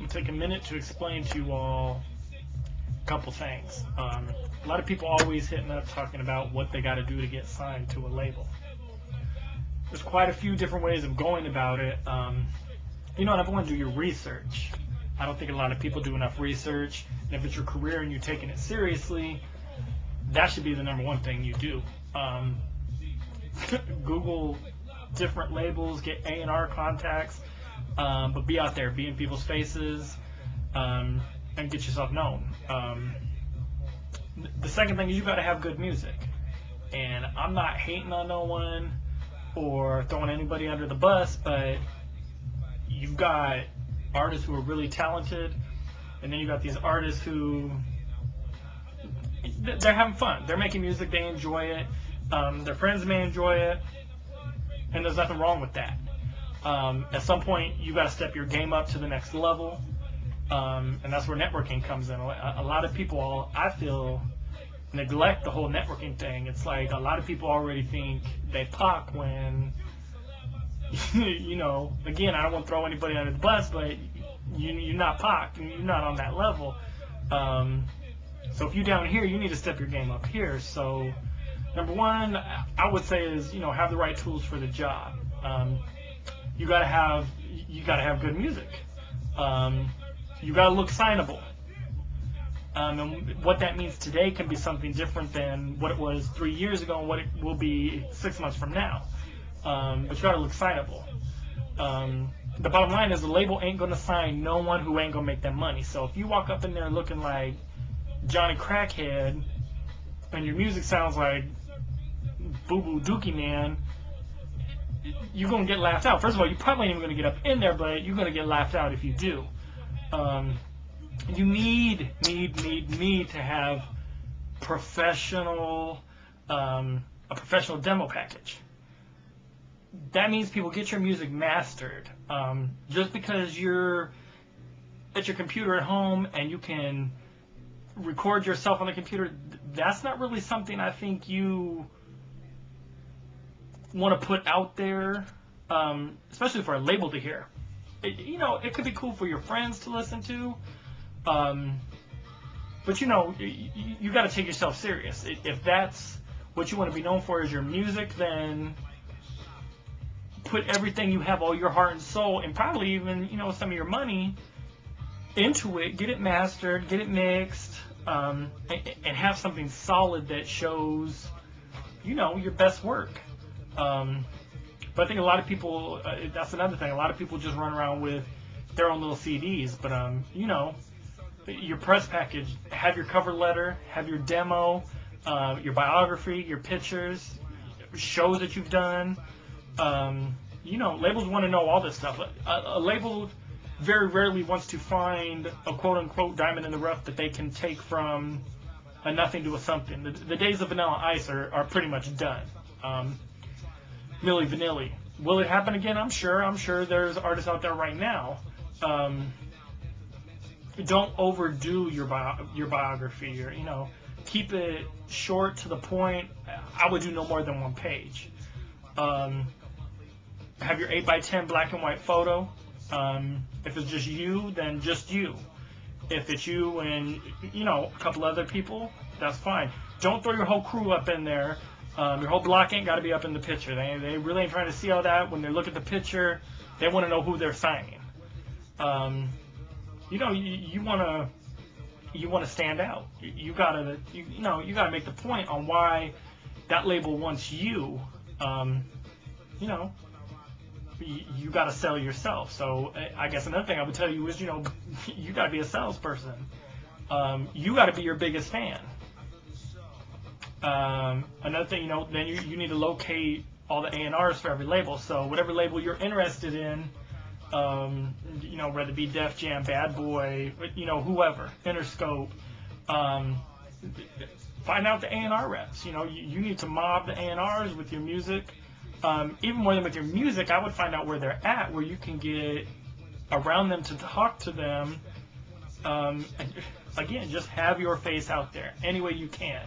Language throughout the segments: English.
take a minute to explain to you all a couple things. A lot of people always hitting up talking about what they got to do to get signed to a label. There's quite a few different ways of going about it. Number one, do your research. I don't think a lot of people do enough research. And if it's your career and you're taking it seriously, that should be the number one thing you do. Google different labels, get A&R contacts, but be out there, be in people's faces, and get yourself known. The second thing is you got to have good music. And I'm not hating on no one or throwing anybody under the bus, but you've got artists who are really talented, and then you got these artists who they're having fun. They're making music, they enjoy it. Their friends may enjoy it, and there's nothing wrong with that. At some point, you got to step your game up to the next level, and that's where networking comes in. A lot of people, I feel, neglect the whole networking thing. It's like a lot of people already think they Pac when, again, I don't want to throw anybody under the bus, but you're not Pac, and you're not on that level. So if you're down here, you need to step your game up here. So number one, I would say is, have the right tools for the job. You gotta have good music. You gotta look signable. And what that means today can be something different than what it was 3 years ago and what it will be 6 months from now. But you gotta look signable. The bottom line is the label ain't gonna sign no one who ain't gonna make them money. So if you walk up in there looking like Johnny Crackhead and your music sounds like Boo Boo Dookie Man, you're gonna get laughed out. First of all, you probably ain't even gonna get up in there, but you're gonna get laughed out if you do. You need to have a professional demo package. That means people get your music mastered. Just because you're at your computer at home and you can record yourself on the computer, that's not really something I think you want to put out there, especially for a label to hear. It could be cool for your friends to listen to, but you got to take yourself serious. If that's what you want to be known for is your music, then put everything you have, all your heart and soul, and probably even some of your money into it. Get it mastered, get it mixed, and have something solid that shows your best work. But I think a lot of people, that's another thing, a lot of people just run around with their own little CDs, but your press package, have your cover letter, have your demo, your biography, your pictures, shows that you've done. Labels want to know all this stuff. A label very rarely wants to find a quote-unquote diamond in the rough that they can take from a nothing to a something. The days of Vanilla Ice are pretty much done. Milli Vanilli. Will it happen again? I'm sure there's artists out there right now. Don't overdo your biography, or keep it short to the point. I would do no more than one page. Have your 8x10 black and white photo. If it's just you, then just you. If it's you and a couple other people, that's fine. Don't throw your whole crew up in there. Your whole block ain't got to be up in the picture. They really ain't trying to see all that. When they look at the picture, they want to know who they're signing. You want to stand out. You gotta make the point on why that label wants you. You got to sell yourself. So I guess another thing I would tell you is, you got to be a salesperson. You got to be your biggest fan. Another thing, then you need to locate all the A&Rs for every label. So whatever label you're interested in, whether it be Def Jam, Bad Boy, whoever, Interscope, find out the A&R reps. You need to mob the A&Rs with your music. Even more than with your music, I would find out where they're at, where you can get around them to talk to them. And again, just have your face out there any way you can.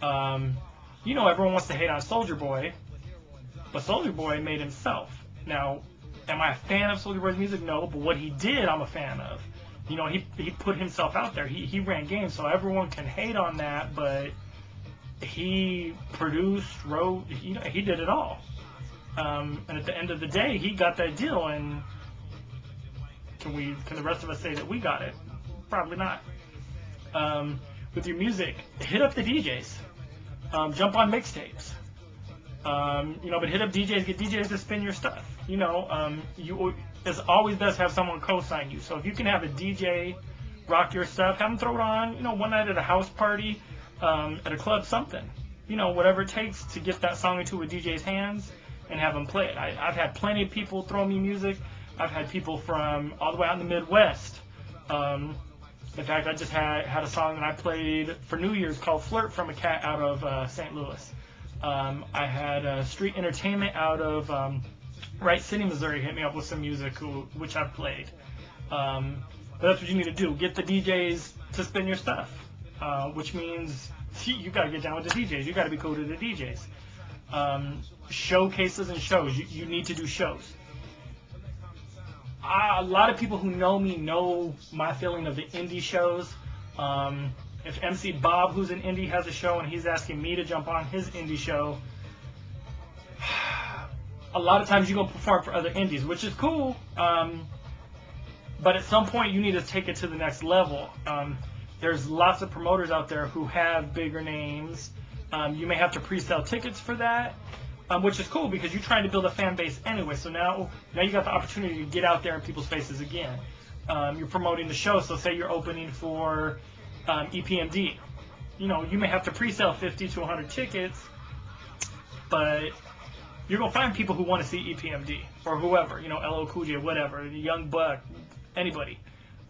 Everyone wants to hate on Soulja Boy, but Soulja Boy made himself. Now, am I a fan of Soulja Boy's music? No, but what he did, I'm a fan of. You know, he put himself out there. He ran games, so everyone can hate on that, but he produced, wrote, you know, he did it all. And at the end of the day, he got that deal. And can the rest of us say that we got it? Probably not. With your music, hit up the DJs. Jump on mixtapes. You know, but hit up DJs, get DJs to spin your stuff. You know, it's always best to have someone co-sign you. So if you can have a DJ rock your stuff, have them throw it on, you know, one night at a house party, at a club, something. You know, whatever it takes to get that song into a DJ's hands and have them play it. I've had plenty of people throw me music. I've had people from all the way out in the Midwest. In fact, I just had a song that I played for New Year's called Flirt from a cat out of St. Louis. I had Street Entertainment out of Wright City, Missouri hit me up with some music, which I've played. But that's what you need to do. Get the DJs to spin your stuff, which means you got to get down with the DJs. You got to be cool to the DJs. Showcases and shows. You need to do shows. A lot of people who know me know my feeling of the indie shows. If MC Bob, who's an indie, has a show and he's asking me to jump on his indie show, a lot of times you go perform for other indies, which is cool. But at some point you need to take it to the next level. There's lots of promoters out there who have bigger names. You may have to pre-sell tickets for that, which is cool because you're trying to build a fan base anyway. So now you got the opportunity to get out there in people's faces again. You're promoting the show. So say you're opening for EPMD. You know, you may have to pre-sell 50 to 100 tickets, but you're going to find people who want to see EPMD or whoever, you know, LL Cool J, whatever, Young Buck, anybody.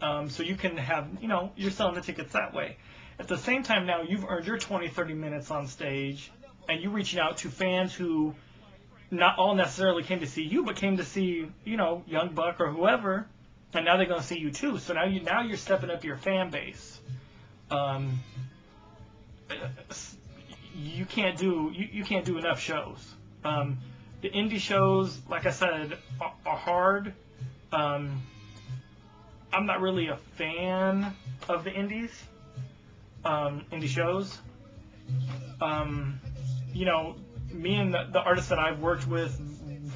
So you can have, you know, you're selling the tickets that way. At the same time now, you've earned your 20, 30 minutes on stage, and you're reaching out to fans who not all necessarily came to see you, but came to see, you know, Young Buck or whoever, and now they're going to see you too. So now you're stepping up your fan base. You can't do enough shows. The indie shows, like I said, are hard. I'm not really a fan of the indie shows. You know, me and the artists that I've worked with,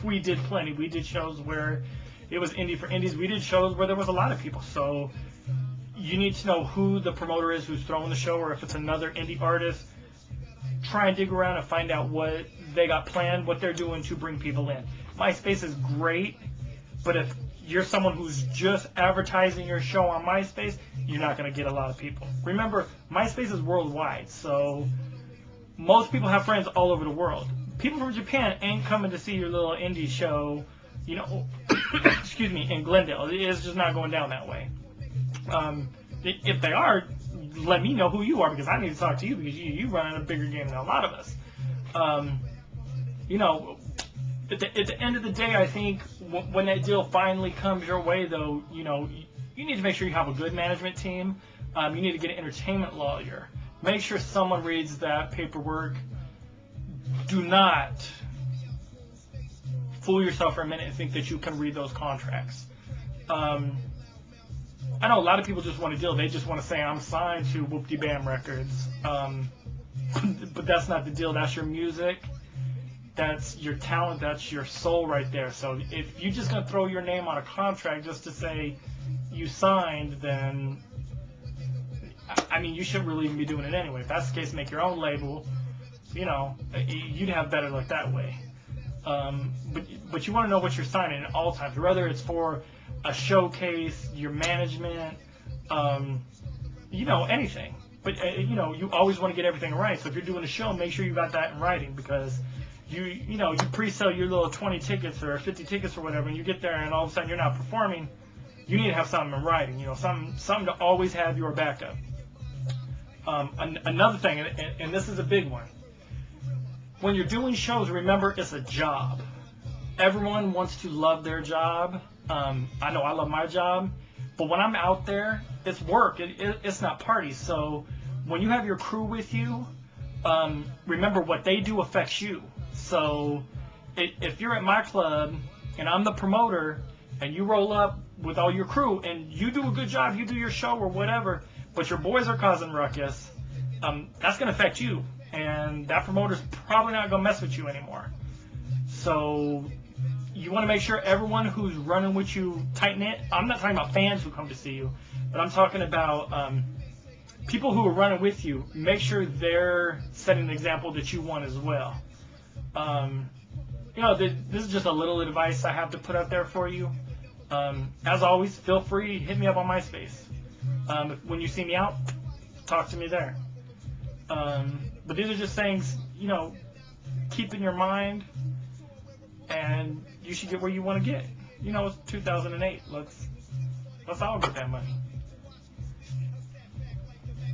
we did plenty. We did shows where it was indie for indies. We did shows where there was a lot of people. So you need to know who the promoter is who's throwing the show, or if it's another indie artist. Try and dig around and find out what they got planned, what they're doing to bring people in. MySpace is great, but if you're someone who's just advertising your show on MySpace, you're not going to get a lot of people. Remember, MySpace is worldwide, so most people have friends all over the world. People from Japan ain't coming to see your little indie show, you know, excuse me, in Glendale. It's just not going down that way. If they are, let me know who you are, because I need to talk to you, because you run a bigger game than a lot of us. You know, at the end of the day, I think when that deal finally comes your way, though, you know, you need to make sure you have a good management team. You need to get an entertainment lawyer. Make sure someone reads that paperwork. Do not fool yourself for a minute and think that you can read those contracts. I know a lot of people just want a deal. They just want to say, I'm signed to Whoop-De-Bam Records. But that's not the deal. That's your music. That's your talent. That's your soul right there. So if you're just going to throw your name on a contract just to say you signed, then, I mean, you shouldn't really even be doing it anyway. If that's the case, make your own label. You know, you'd have better luck that way. But you want to know what you're signing at all times, whether it's for a showcase, your management, you know, anything. But, you know, you always want to get everything right. So if you're doing a show, make sure you got that in writing, because you know, you pre-sell your little 20 tickets or 50 tickets or whatever, and you get there and all of a sudden you're not performing. You need to have something in writing, you know, something to always have your backup. Another thing, and this is a big one. When you're doing shows, remember, it's a job. Everyone wants to love their job. I know I love my job, but when I'm out there, it's work. It's not parties. So when you have your crew with you, remember what they do affects you. So if you're at my club and I'm the promoter and you roll up with all your crew, and you do a good job, you do your show or whatever, but your boys are causing ruckus, that's going to affect you, and that promoter's probably not going to mess with you anymore. So you want to make sure everyone who's running with you tight-knit. I'm not talking about fans who come to see you, but I'm talking about people who are running with you. Make sure they're setting the example that you want as well. This is just a little advice I have to put out there for you. As always, feel free, hit me up on MySpace. When you see me out, talk to me there. But these are just things, keep in your mind, and you should get where you want to get. It's 2008. Let's all get that money.